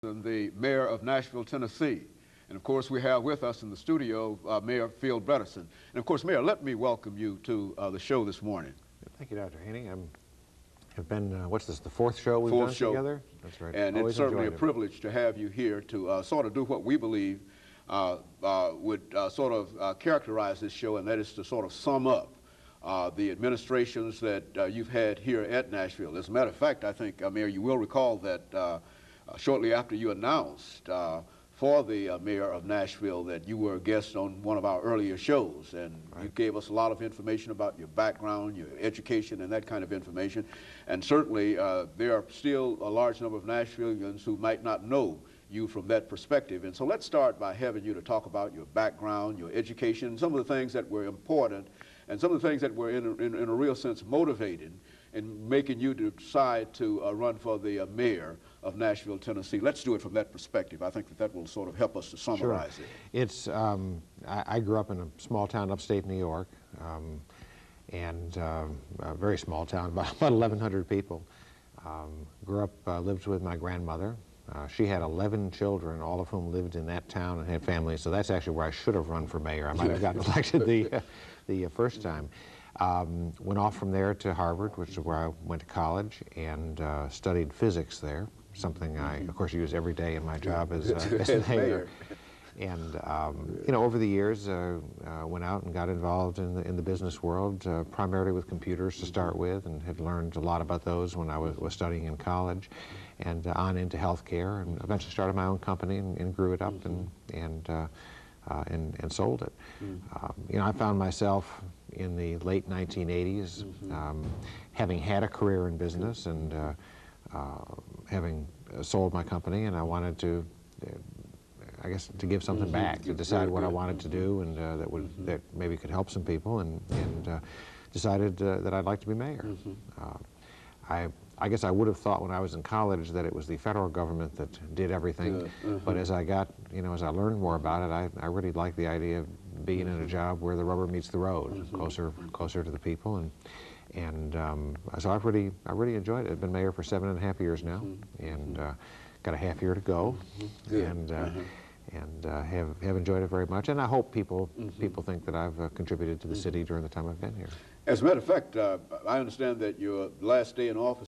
The mayor of Nashville, Tennessee. And of course, we have with us in the studio Mayor PBredesen2. And of course, Mayor, let me welcome you to the show this morning. Thank you, Dr. Haney. Have been, what's this, the fourth show we've done together? That's right. And it's certainly a privilege to have you here to sort of do what we believe would sort of characterize this show, and that is to sort of sum up the administrations that you've had here at Nashville. As a matter of fact, I think, Mayor, you will recall that shortly after you announced for the mayor of Nashville that you were a guest on one of our earlier shows, and you gave us a lot of information about your background, your education, and that kind of information. And certainly there are still a large number of Nashvillians who might not know you from that perspective. And so let's start by having you to talk about your background, your education, some of the things that were important, and some of the things that were in a real sense motivated in making you decide to run for the mayor of Nashville, Tennessee. Let's do it from that perspective. I think that will sort of help us to summarize it. It's, I grew up in a small town upstate New York, and a very small town, about 1,100 people. Grew up, lived with my grandmother. She had 11 children, all of whom lived in that town and had families, so that's actually where I should have run for mayor. I might have gotten elected the first time. Went off from there to Harvard, which is where I went to college, and studied physics there, something I, of course, use every day in my job as mayor. And, you know, over the years, went out and got involved in the business world, primarily with computers to start with, and had learned a lot about those when I was studying in college, and on into healthcare, and eventually started my own company and grew it up and sold it. You know, I found myself in the late 1980s having had a career in business and having sold my company, and I wanted to, I guess, to give something back, to decide what I wanted to do, and that maybe could help some people, and decided that I'd like to be mayor. I guess I would have thought when I was in college that it was the federal government that did everything, but as I got, you know, as I learned more about it, I really liked the idea of being in a job where the rubber meets the road, closer to the people, and so I've really enjoyed it. I've been mayor for 7.5 years now, and got a half year to go, and have enjoyed it very much, and I hope people think that I've contributed to the city during the time I've been here. As a matter of fact, I understand that your last day in office